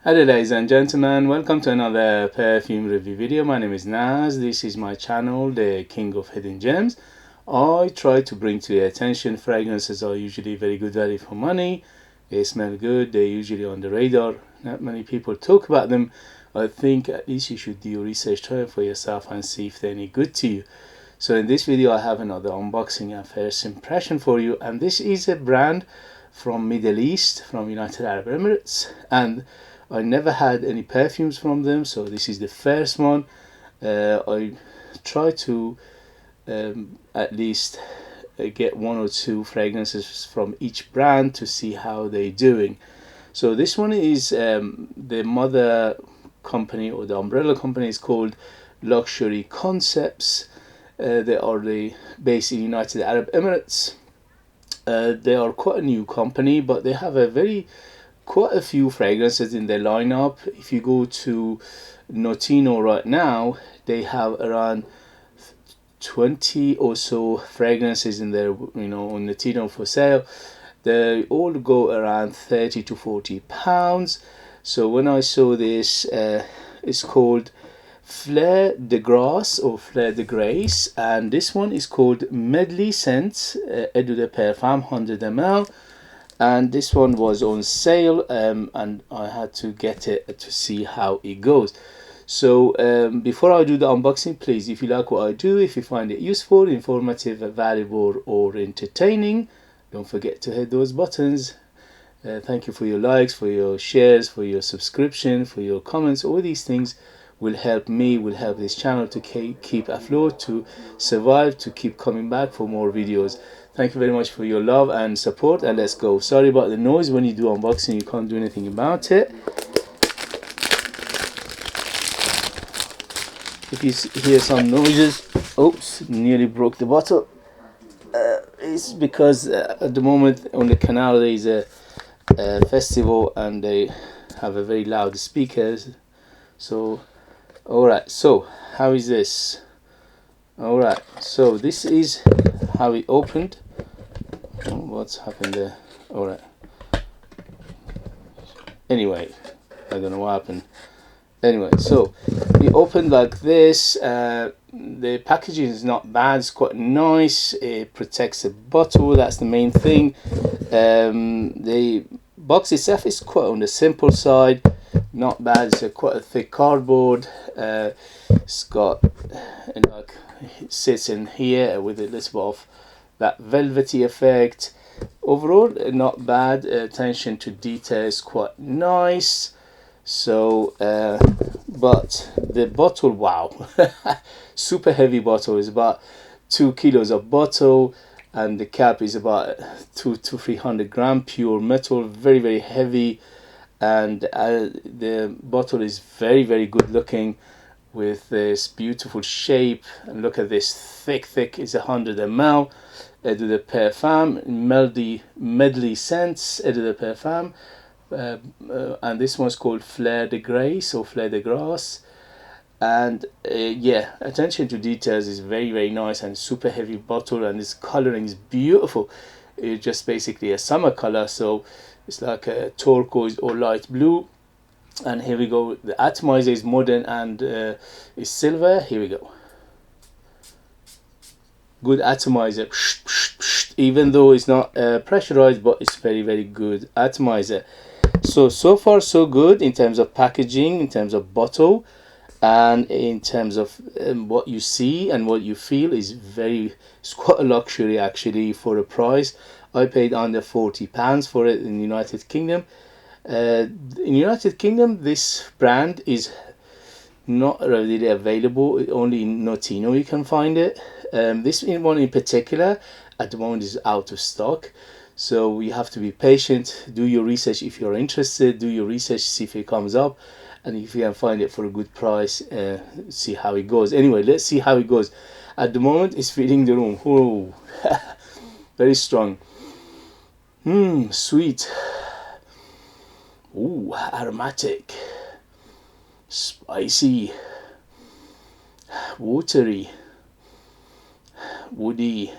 Hello ladies and gentlemen, welcome to another perfume review video. My name is Naz. This is my channel, the King of Hidden Gems. I try to bring to your attention fragrances are usually very good value for money. They smell good, they're usually on the radar. Not many people talk about them. I think at least you should do your research, try it for yourself and see if they're any good to you. So in this video I have another unboxing and first impression for you, and this is a brand from Middle East, from United Arab Emirates, and I never had any perfumes from them, so this is the first one. I try to at least get one or two fragrances from each brand to see how they're doing. So this one is the mother company, or the umbrella company is called Luxury Concepts. They are based in United Arab Emirates. They are quite a new company, but they have quite a few fragrances in their lineup. If you go to Notino right now, they have around 20 or so fragrances in there, on Notino for sale. They all go around 30 to 40 pounds. So when I saw this, it's called Fleur De Grasse or Fleur De Grasse, and this one is called Medley Scents, Eau de Parfum 100 ml, and this one was on sale, and I had to get it to see how it goes. So before I do the unboxing, please, if you like what I do, if you find it useful, informative, valuable or entertaining, don't forget to hit those buttons. Thank you for your likes, for your shares, for your subscription, for your comments. All these things will help me, will help this channel to keep afloat, to survive, to keep coming back for more videos. Thank you very much for your love and support, and let's go. Sorry about the noise. When you do unboxing, you can't do anything about it. If you hear some noises, oops, nearly broke the bottle. It's because at the moment on the canal there is a festival and they have a very loud speakers. So alright, so how is this? Alright, so this is how it opened. Oh, what's happened there? Alright, anyway, I don't know what happened. Anyway, so it opened like this. The packaging is not bad, it's quite nice. It protects the bottle, that's the main thing. The box itself is quite on the simple side, not bad. It's quite a thick cardboard. It's got like, it sits in here with a little bit of that velvety effect. Overall, not bad. Attention to detail is quite nice. So but the bottle, wow, super heavy bottle. Is about 2 kilos of bottle, and the cap is about 200 to 300 gram pure metal, very very heavy. And the bottle is very very good looking, with this beautiful shape. And look at this, thick is 100 ml. Eau de Parfum, Medley Scents, Eau de Parfum. And this one's called Fleur De Grasse or Fleur De Grasse. And yeah, attention to details is very very nice, and super heavy bottle, and this coloring is beautiful. It's just basically a summer color, so it's like a turquoise or light blue. And here we go, the atomizer is modern and is silver. Here we go, good atomizer, even though it's not pressurized, but it's very very good atomizer. So far so good in terms of packaging, in terms of bottle, and in terms of what you see and what you feel is it's quite a luxury actually for a price. I paid under £40 for it in the United Kingdom. In United Kingdom, this brand is not readily available. Only in Notino you can find it. This one in particular at the moment is out of stock, so you have to be patient. Do your research if you're interested. Do your research, see if it comes up, and if you can find it for a good price, see how it goes. Anyway, let's see how it goes. At the moment it's filling the room. Oh, very strong. Sweet. Ooh, aromatic, spicy, watery, woody,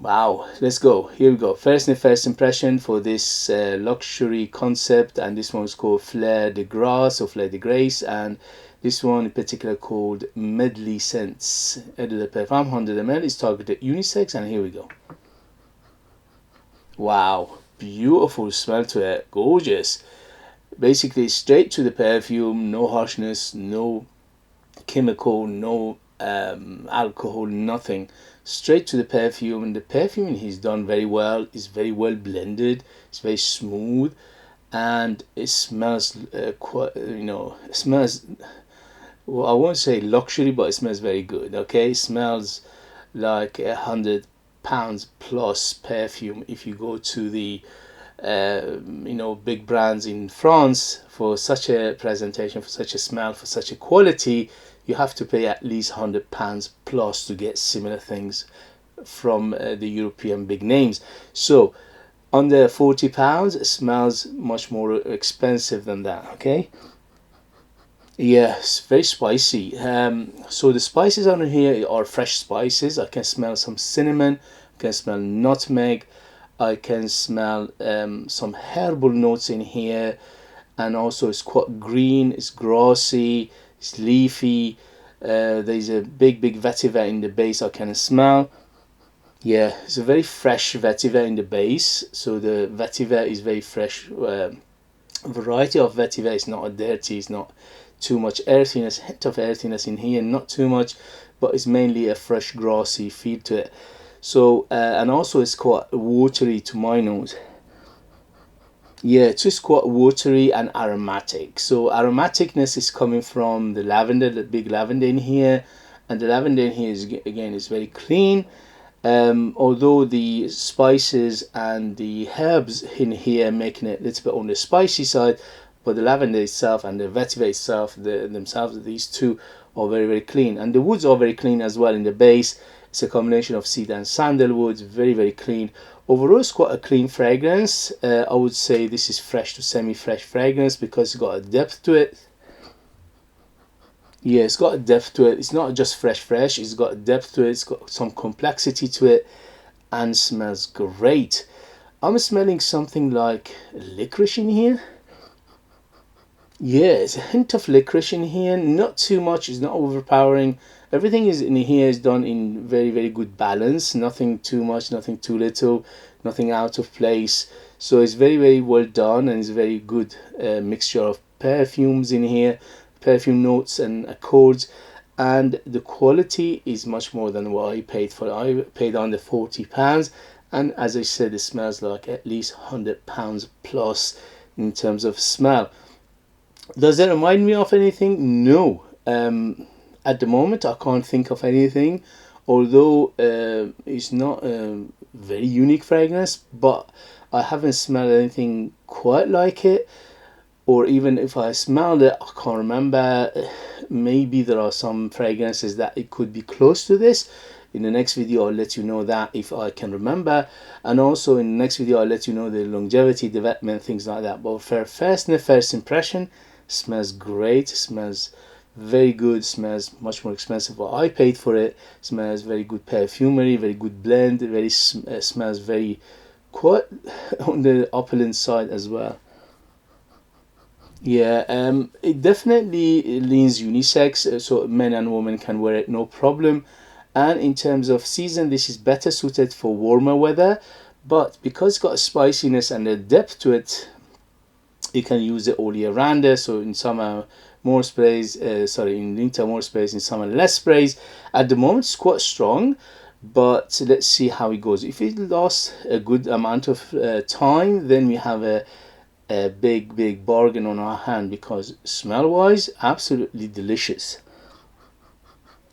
Wow, let's go. Here we go. First impression for this luxury concept, and this one is called Fleur De Grasse or Fleur De Grasse, and this one in particular called Medley Scents. Eau de Parfum 100 ml is targeted unisex, and here we go. Wow, beautiful smell to it, gorgeous. Basically, straight to the perfume, no harshness, no chemical, no alcohol, nothing. Straight to the perfume, and the perfume is done very well. It's very well blended. It's very smooth, and it smells quite. It smells. Well, I won't say luxury, but it smells very good. Okay, it smells like £100 plus perfume. If you go to the big brands in France for such a presentation, for such a smell, for such a quality, you have to pay at least £100 plus to get similar things from the European big names. So under £40, it smells much more expensive than that. Okay. Yes, very spicy. So the spices on here are fresh spices. I can smell some cinnamon, I can smell nutmeg, I can smell some herbal notes in here, and also it's quite green, it's grassy, it's leafy. There's a big vetiver in the base I can smell. Yeah, it's a very fresh vetiver in the base, so the vetiver is very fresh. Variety of vetiver is not dirty, it's not too much earthiness, hint of earthiness in here, not too much, but it's mainly a fresh grassy feel to it. So and also it's quite watery to my nose. Yeah, it's just quite watery and aromatic. So aromaticness is coming from the lavender, the big lavender in here, and the lavender in here is again is very clean. Although the spices and the herbs in here making it a little bit on the spicy side, but the lavender itself and the vetiver itself, these two are very clean, and the woods are very clean as well in the base. It's a combination of cedar and sandalwood, very clean. Overall, it's quite a clean fragrance. I would say this is fresh to semi-fresh fragrance because it's got a depth to it. Yeah, it's got a depth to it. It's not just fresh. It's got a depth to it. It's got some complexity to it, and smells great. I'm smelling something like licorice in here. Yeah, it's a hint of licorice in here. Not too much. It's not overpowering. Everything is in here is done in very good balance. Nothing too much, nothing too little, nothing out of place. So it's very well done, and it's a very good mixture of perfumes in here, perfume notes and accords, and the quality is much more than what I paid for. I paid under £40, and as I said, it smells like at least £100 plus in terms of smell. Does it remind me of anything? No. At the moment, I can't think of anything, although it's not a very unique fragrance, but I haven't smelled anything quite like it. Or even if I smelled it, I can't remember. Maybe there are some fragrances that it could be close to this. In the next video, I'll let you know that if I can remember, and also in the next video, I'll let you know the longevity, development, things like that. But for first impression, smells great, smells very good, smells much more expensive what I paid for it. Smells very good perfumery, very good blend, smells very quite on the opulent side as well. Yeah, it definitely leans unisex, so men and women can wear it no problem. And in terms of season, this is better suited for warmer weather, but because it's got a spiciness and a depth to it, you can use it all year round. So in summer more sprays, in winter more sprays, in summer less sprays. At the moment it's quite strong, but let's see how it goes. If it lasts a good amount of time, then we have a big bargain on our hand, because smell wise, absolutely delicious.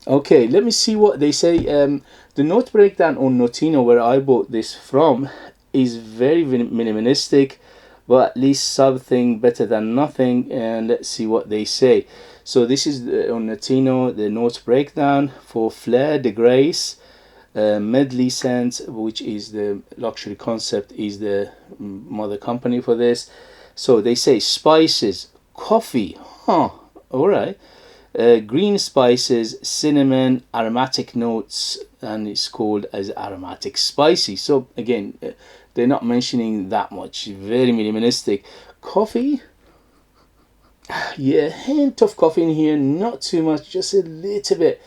Okay, let me see what they say. The note breakdown on Notino, where I bought this from, is very minimalistic, but at least something better than nothing. And let's see what they say. So this is on Notino, the note breakdown for Fleur De Grasse. Medley Scents, which is the luxury concept, is the mother company for this. So they say spices, coffee, alright, green spices, cinnamon, aromatic notes, and it's called as aromatic spicy. So again, they're not mentioning that much, very minimalistic. Coffee, yeah, hint of coffee in here, not too much, just a little bit.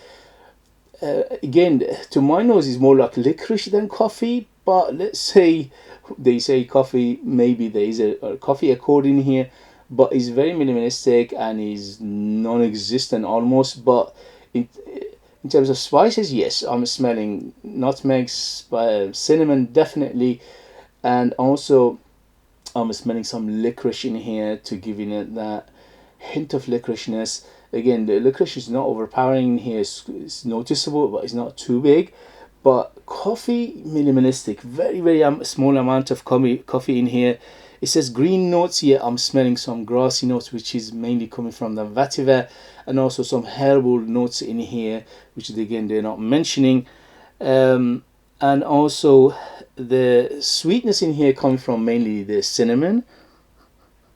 Again, to my nose is more like licorice than coffee, but let's say they say coffee, maybe there is a coffee accord in here, but it's very minimalistic and is non-existent almost. But in terms of spices, yes, I'm smelling nutmeg, cinnamon definitely, and also I'm smelling some licorice in here to give it that hint of licoriceness. Again, the licorice is not overpowering in here, it's noticeable, but it's not too big. But coffee, minimalistic, very, very small amount of coffee in here. It says green notes here. I'm smelling some grassy notes, which is mainly coming from the vetiver, and also some herbal notes in here, which again they're not mentioning. And also the sweetness in here coming from mainly the cinnamon.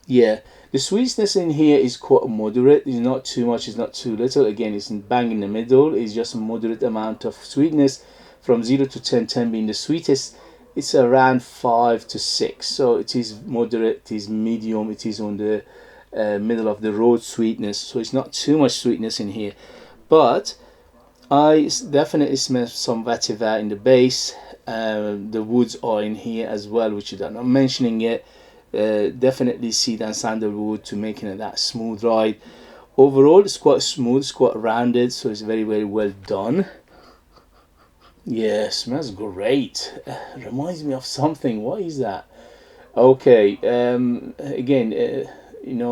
Yeah, the sweetness in here is quite moderate. It's not too much, it's not too little. Again, it's bang in the middle. It's just a moderate amount of sweetness, from 0 to 10, 10 being the sweetest. It's around 5 to 6. So it is moderate, it is medium, it is on the middle of the road sweetness. So it's not too much sweetness in here. But I definitely smell some vetiver in the base. The woods are in here as well, which I'm not mentioning yet. Definitely cedar and sandalwood to making it that smooth ride. Overall, it's quite smooth, it's quite rounded, so it's very, very well done. Yeah, smells great. Reminds me of something. What is that? Okay. Again,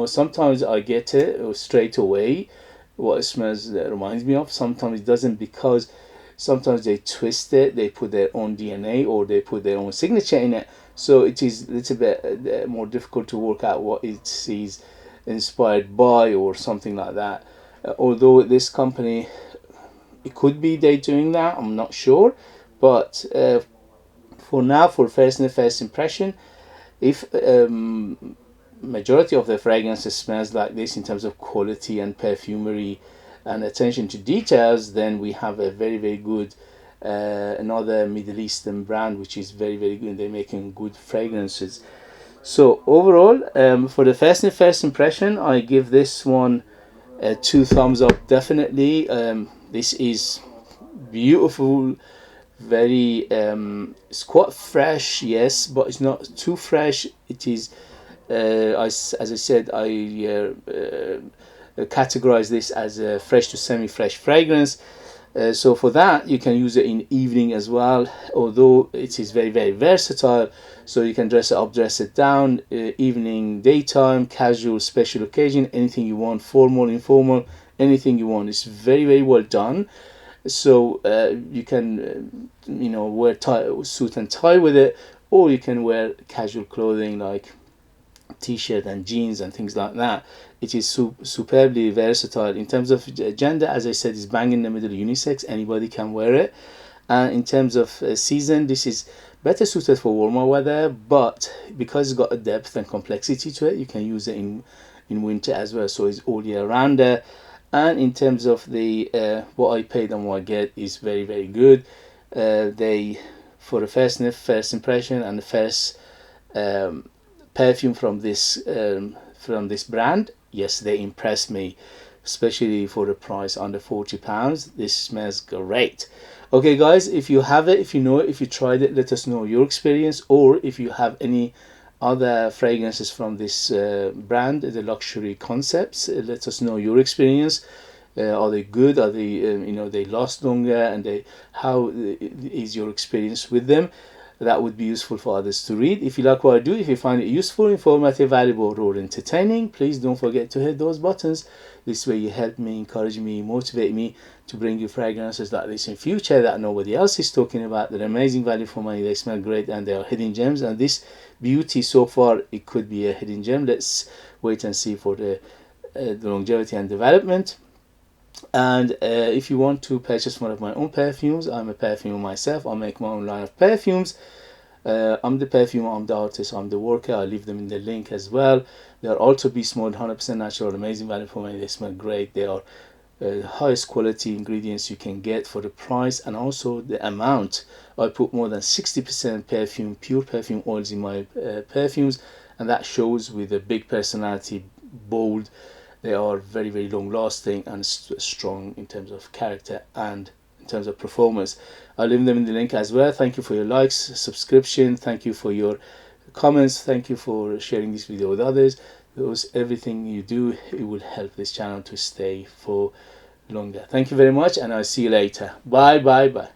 sometimes I get it straight away. What it smells that reminds me of. Sometimes it doesn't, because sometimes they twist it. They put their own DNA or they put their own signature in it. So it is a little bit more difficult to work out what it is inspired by or something like that. Although this company, it could be they doing that, I'm not sure. But for now, for first impression, if majority of the fragrances smells like this in terms of quality and perfumery and attention to details, then we have a very, very good another Middle Eastern brand which is very, very good. They're making good fragrances. So overall, for the first impression, I give this one 2 thumbs up definitely. This is beautiful, very it's quite fresh, yes, but it's not too fresh. It is as I said, I categorize this as a fresh to semi-fresh fragrance. So for that, you can use it in evening as well, although it is very, very versatile. So you can dress it up, dress it down, evening, daytime, casual, special occasion, anything you want, formal, informal, anything you want. It's very, very well done. So you can wear suit and tie with it, or you can wear casual clothing like t-shirt and jeans and things like that. It is superbly versatile. In terms of gender, as I said, is bang in the middle, unisex, anybody can wear it. And in terms of season, this is better suited for warmer weather, but because it's got a depth and complexity to it, you can use it in winter as well. So it's all year round there. And in terms of the what I paid and what I get is very, very good. They, for the first impression and the first perfume from this brand, yes, they impressed me, especially for the price under £40. This smells great. Okay guys, if you have it, if you know it, if you tried it, let us know your experience, or if you have any other fragrances from this brand, the luxury concepts, let us know your experience. Are they good? Are they they last longer? And how is your experience with them? That would be useful for others to read. If you like what I do, if you find it useful, informative, valuable, or entertaining, please don't forget to hit those buttons. This way you help me, encourage me, motivate me to bring you fragrances like this in future that nobody else is talking about. They're amazing value for money, they smell great, and they are hidden gems. And this beauty so far, it could be a hidden gem. Let's wait and see for the longevity and development. And if you want to purchase one of my own perfumes, I'm a perfumer myself. I make my own line of perfumes. I'm the perfumer, I'm the artist, I'm the worker. I leave them in the link as well. They are all to be small, 100% natural, amazing value for money. They smell great. They are highest quality ingredients you can get for the price, and also the amount. I put more than 60% perfume, pure perfume oils in my perfumes, and that shows with a big personality, bold. They are very, very long lasting and strong in terms of character and in terms of performance. I'll leave them in the link as well. Thank you for your likes, subscription, thank you for your comments, thank you for sharing this video with others. Because everything you do, it will help this channel to stay for longer. Thank you very much, and I'll see you later. Bye bye bye.